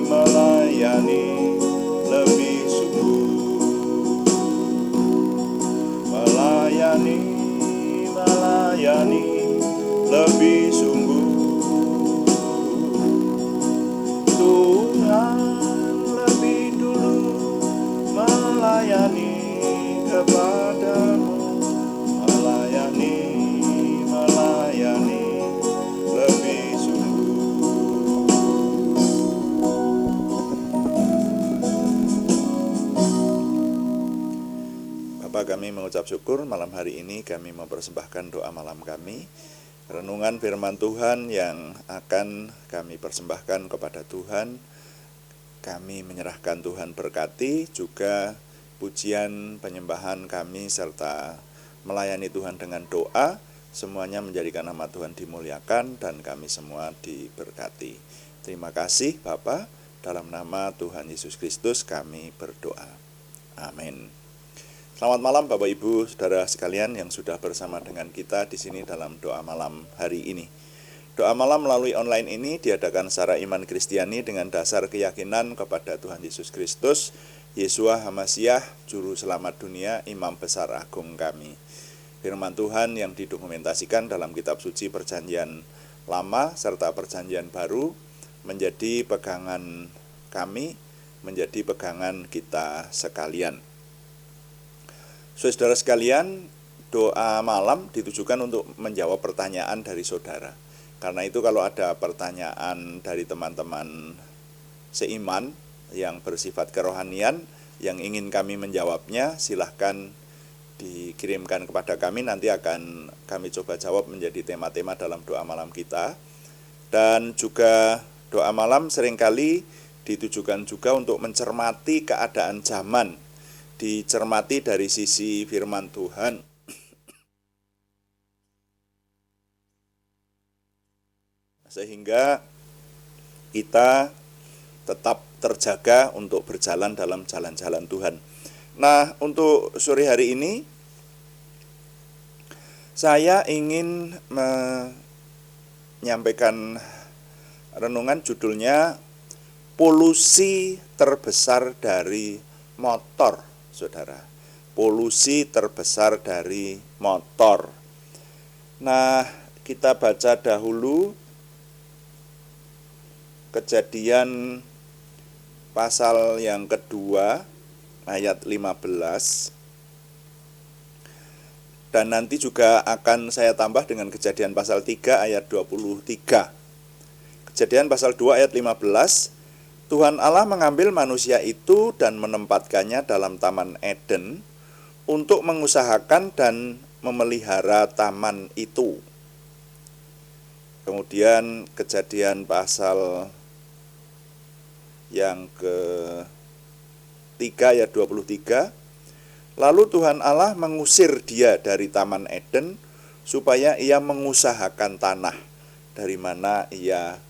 melayani lebih sungguh, melayani lebih sungguh. Tuhan lebih dulu melayani kepadamu, melayani lebih sungguh. Bapa, kami mengucap syukur malam hari ini kami mempersembahkan doa malam kami, renungan firman Tuhan yang akan kami persembahkan kepada Tuhan. Kami menyerahkan Tuhan berkati, juga pujian penyembahan kami serta melayani Tuhan dengan doa, semuanya menjadikan nama Tuhan dimuliakan dan kami semua diberkati. Terima kasih Bapa, dalam nama Tuhan Yesus Kristus kami berdoa. Amin. Selamat malam Bapak Ibu Saudara sekalian yang sudah bersama dengan kita di sini dalam doa malam hari ini. Doa malam melalui online ini diadakan secara iman Kristiani dengan dasar keyakinan kepada Tuhan Yesus Kristus, Yeshua HaMasyiah, Juru Selamat dunia, Imam Besar Agung kami. Firman Tuhan yang didokumentasikan dalam kitab suci Perjanjian Lama serta Perjanjian Baru menjadi pegangan kami, menjadi pegangan kita sekalian. Saudara sekalian, doa malam ditujukan untuk menjawab pertanyaan dari saudara. Karena itu kalau ada pertanyaan dari teman-teman seiman yang bersifat kerohanian yang ingin kami menjawabnya, silahkan dikirimkan kepada kami, nanti akan kami coba jawab menjadi tema-tema dalam doa malam kita. Dan juga doa malam seringkali ditujukan juga untuk mencermati keadaan zaman, dicermati dari sisi firman Tuhan, sehingga kita tetap terjaga untuk berjalan dalam jalan-jalan Tuhan. Nah, untuk sore hari ini saya ingin menyampaikan renungan, judulnya polusi terbesar dari motor. Saudara, polusi terbesar dari motor. Nah, kita baca dahulu Kejadian pasal yang kedua ayat 15. Dan nanti juga akan saya tambah dengan Kejadian pasal 3 ayat 23. Kejadian pasal 2 ayat 15. Tuhan Allah mengambil manusia itu dan menempatkannya dalam Taman Eden untuk mengusahakan dan memelihara taman itu. Kemudian Kejadian pasal yang ke-3 ayat 23. Lalu Tuhan Allah mengusir dia dari Taman Eden supaya ia mengusahakan tanah dari mana ia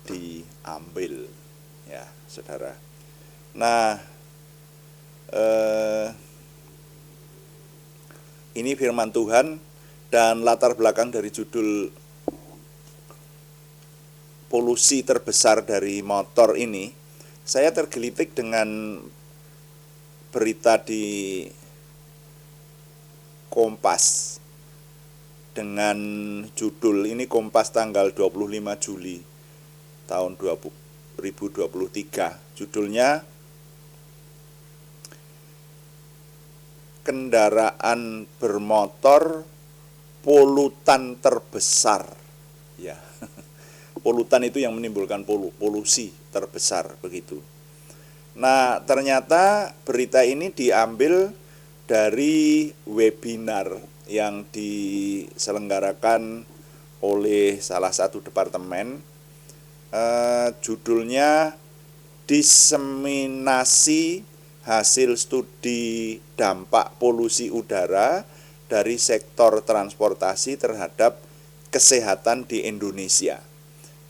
diambil. Ya, saudara. Nah, ini firman Tuhan, dan latar belakang dari judul polusi terbesar dari motor ini, saya tergelitik dengan berita di Kompas dengan judul ini, Kompas tanggal 25 Juli tahun 2023. Judulnya kendaraan bermotor polutan terbesar. Ya. Polutan itu yang menimbulkan polusi terbesar begitu. Nah, ternyata berita ini diambil dari webinar yang diselenggarakan oleh salah satu departemen. Judulnya Diseminasi Hasil Studi Dampak Polusi Udara dari Sektor Transportasi Terhadap Kesehatan di Indonesia.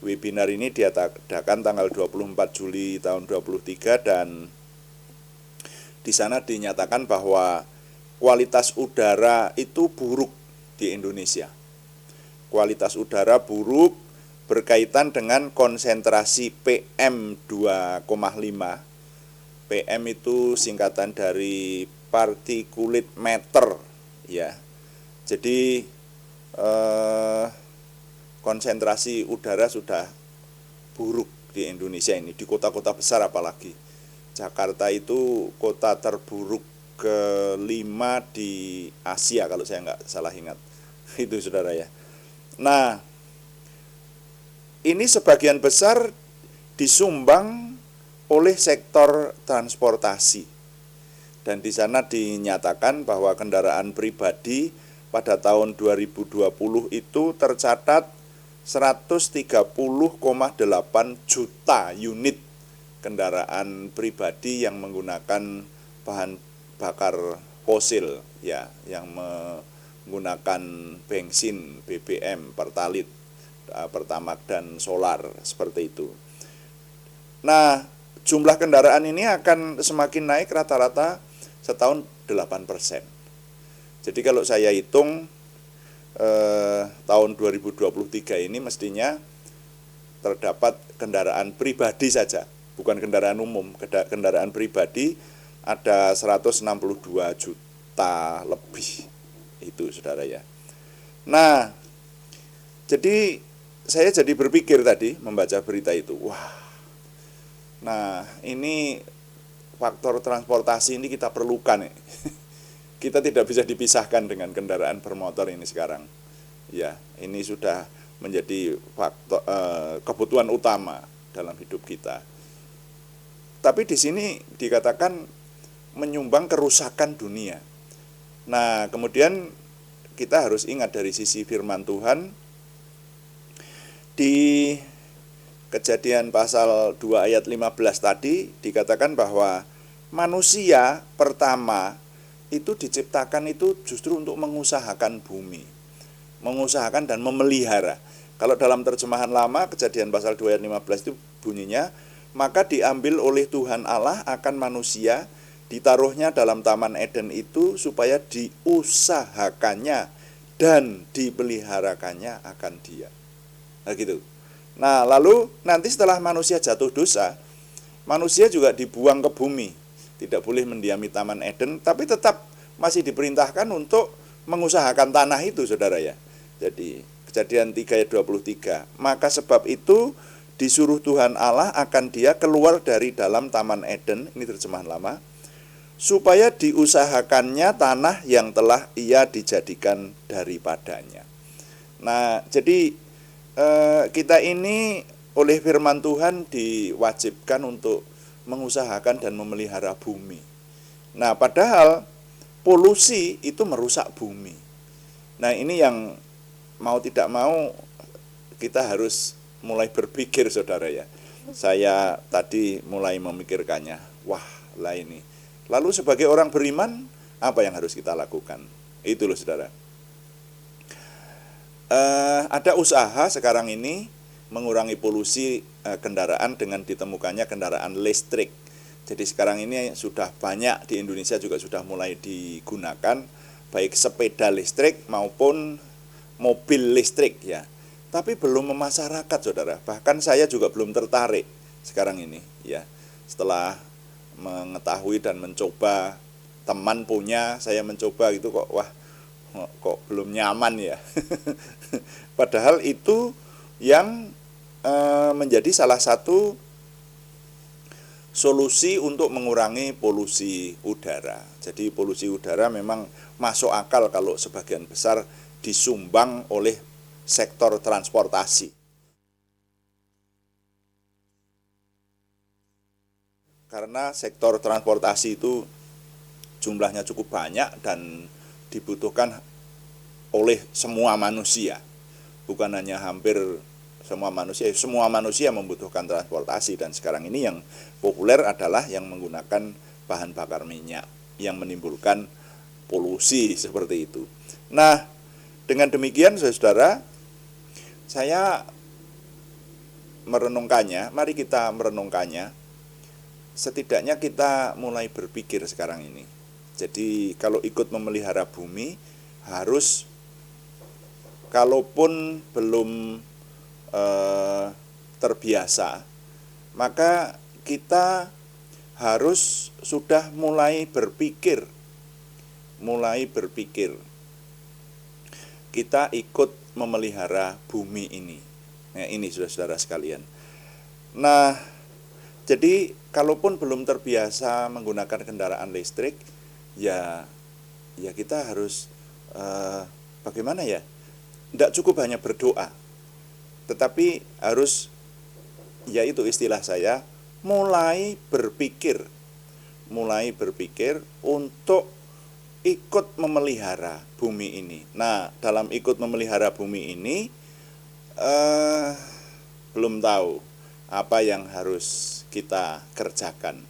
Webinar ini diadakan tanggal 24 Juli tahun 2023, dan di sana dinyatakan bahwa kualitas udara itu buruk di Indonesia. Kualitas udara buruk berkaitan dengan konsentrasi PM2,5. PM itu singkatan dari partikulat matter, ya. Jadi konsentrasi udara sudah buruk di Indonesia ini, di kota-kota besar apalagi. Jakarta itu kota terburuk kelima di Asia kalau saya nggak salah ingat. Itu saudara ya. Nah, ini sebagian besar disumbang oleh sektor transportasi. Dan di sana dinyatakan bahwa kendaraan pribadi pada tahun 2020 itu tercatat 130,8 juta unit kendaraan pribadi yang menggunakan bahan bakar fosil, ya, yang menggunakan bensin, BBM, Pertalite, Pertamax dan solar seperti itu. Nah, jumlah kendaraan ini akan semakin naik rata-rata setahun 8%. Jadi kalau saya hitung tahun 2023 ini mestinya terdapat kendaraan pribadi saja, bukan kendaraan umum, kendaraan pribadi ada 162 juta lebih, itu saudara ya. Nah, jadi saya jadi berpikir tadi membaca berita itu, wah, nah ini faktor transportasi ini kita perlukan. Kita tidak bisa dipisahkan dengan kendaraan bermotor ini sekarang. Ya, ini sudah menjadi faktor kebutuhan utama dalam hidup kita. Tapi di sini dikatakan menyumbang kerusakan dunia. Nah, kemudian kita harus ingat dari sisi firman Tuhan di Kejadian pasal 2 ayat 15 tadi dikatakan bahwa manusia pertama itu diciptakan itu justru untuk mengusahakan bumi, mengusahakan dan memelihara. Kalau dalam terjemahan lama Kejadian pasal 2 ayat 15 itu bunyinya, maka diambil oleh Tuhan Allah akan manusia, ditaruhnya dalam Taman Eden itu supaya diusahakannya dan dipeliharakannya akan dia. Nah gitu. Nah lalu nanti setelah manusia jatuh dosa, manusia juga dibuang ke bumi, tidak boleh mendiami Taman Eden, tapi tetap masih diperintahkan untuk mengusahakan tanah itu saudara ya. Jadi Kejadian 3 ayat 23, maka sebab itu disuruh Tuhan Allah akan dia keluar dari dalam Taman Eden, ini terjemahan lama, supaya diusahakannya tanah yang telah ia dijadikan daripadanya. Nah jadi kita ini oleh firman Tuhan diwajibkan untuk mengusahakan dan memelihara bumi. Nah padahal polusi itu merusak bumi. Nah ini yang mau tidak mau kita harus mulai berpikir saudara ya. Saya tadi mulai memikirkannya, wah lah ini. Lalu sebagai orang beriman apa yang harus kita lakukan? Itu loh saudara. Ada usaha sekarang ini mengurangi polusi kendaraan dengan ditemukannya kendaraan listrik. Jadi sekarang ini sudah banyak di Indonesia juga sudah mulai digunakan baik sepeda listrik maupun mobil listrik ya. Tapi belum memasyarakat saudara. Bahkan saya juga belum tertarik sekarang ini ya. Setelah mengetahui dan mencoba, teman punya, saya mencoba gitu kok wah kok belum nyaman ya. Padahal itu yang menjadi salah satu solusi untuk mengurangi polusi udara. Jadi polusi udara memang masuk akal kalau sebagian besar disumbang oleh sektor transportasi. Karena sektor transportasi itu jumlahnya cukup banyak dan dibutuhkan oleh semua manusia. Bukan hanya hampir semua manusia membutuhkan transportasi. Dan sekarang ini yang populer adalah yang menggunakan bahan bakar minyak yang menimbulkan polusi seperti itu. Nah, dengan demikian saudara, saya merenungkannya, mari kita merenungkannya. Setidaknya kita mulai berpikir sekarang ini. Jadi kalau ikut memelihara bumi harus, kalaupun belum terbiasa, maka kita harus sudah mulai berpikir. Kita ikut memelihara bumi ini. Nah, ini saudara-saudara sekalian. Nah, jadi kalaupun belum terbiasa menggunakan kendaraan listrik, ya kita harus bagaimana ya? Tidak cukup hanya berdoa, tetapi harus, yaitu istilah saya, mulai berpikir untuk ikut memelihara bumi ini. Nah, dalam ikut memelihara bumi ini, belum tahu apa yang harus kita kerjakan.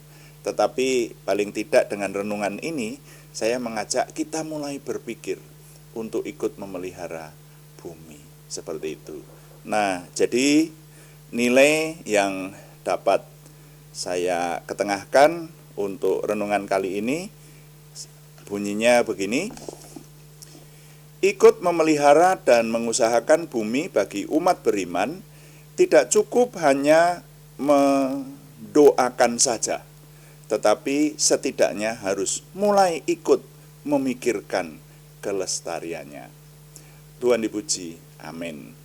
Tetapi paling tidak dengan renungan ini, saya mengajak kita mulai berpikir untuk ikut memelihara bumi. Seperti itu. Nah, jadi nilai yang dapat saya ketengahkan untuk renungan kali ini bunyinya begini: ikut memelihara dan mengusahakan bumi bagi umat beriman tidak cukup hanya mendoakan saja, tetapi setidaknya harus mulai ikut memikirkan kelestariannya. Tuhan dipuji, amin.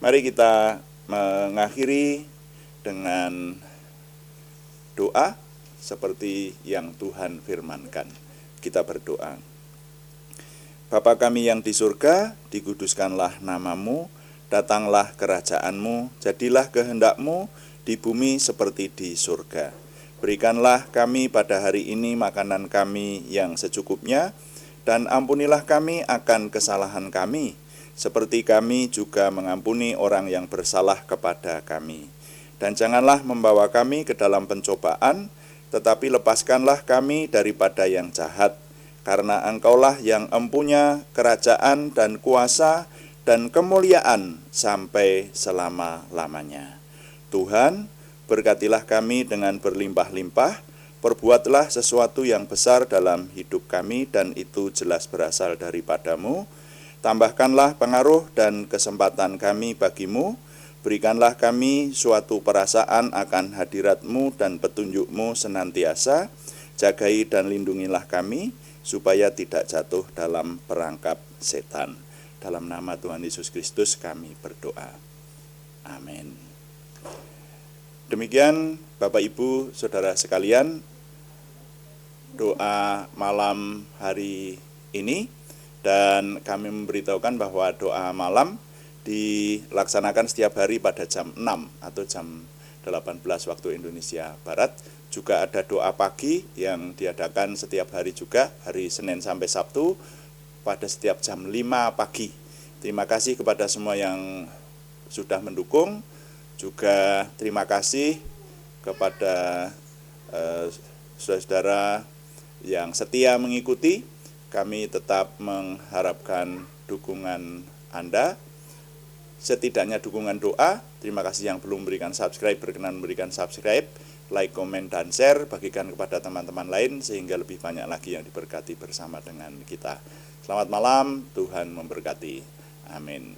Mari kita mengakhiri dengan doa seperti yang Tuhan firmankan. Kita berdoa. Bapa kami yang di surga, dikuduskanlah namamu, datanglah kerajaanmu, jadilah kehendakmu di bumi seperti di surga. Berikanlah kami pada hari ini makanan kami yang secukupnya, dan ampunilah kami akan kesalahan kami, seperti kami juga mengampuni orang yang bersalah kepada kami. Dan janganlah membawa kami ke dalam pencobaan, tetapi lepaskanlah kami daripada yang jahat, karena Engkaulah yang empunya kerajaan dan kuasa dan kemuliaan sampai selama-lamanya. Tuhan, berkatilah kami dengan berlimpah-limpah, perbuatlah sesuatu yang besar dalam hidup kami, dan itu jelas berasal daripadamu. Tambahkanlah pengaruh dan kesempatan kami bagimu. Berikanlah kami suatu perasaan akan hadirat-Mu dan petunjuk-Mu senantiasa. Jagai dan lindungilah kami, supaya tidak jatuh dalam perangkap setan. Dalam nama Tuhan Yesus Kristus kami berdoa. Amin. Demikian Bapak Ibu Saudara sekalian, doa malam hari ini. Dan kami memberitahukan bahwa doa malam dilaksanakan setiap hari pada jam 6 atau jam 18 waktu Indonesia Barat. Juga ada doa pagi yang diadakan setiap hari juga, hari Senin sampai Sabtu pada setiap jam 5 pagi. Terima kasih kepada semua yang sudah mendukung. Juga terima kasih kepada saudara-saudara yang setia mengikuti. Kami tetap mengharapkan dukungan Anda. Setidaknya dukungan doa. Terima kasih yang belum memberikan subscribe, berkenan memberikan subscribe, like, komen, dan share. Bagikan kepada teman-teman lain sehingga lebih banyak lagi yang diberkati bersama dengan kita. Selamat malam, Tuhan memberkati. Amin.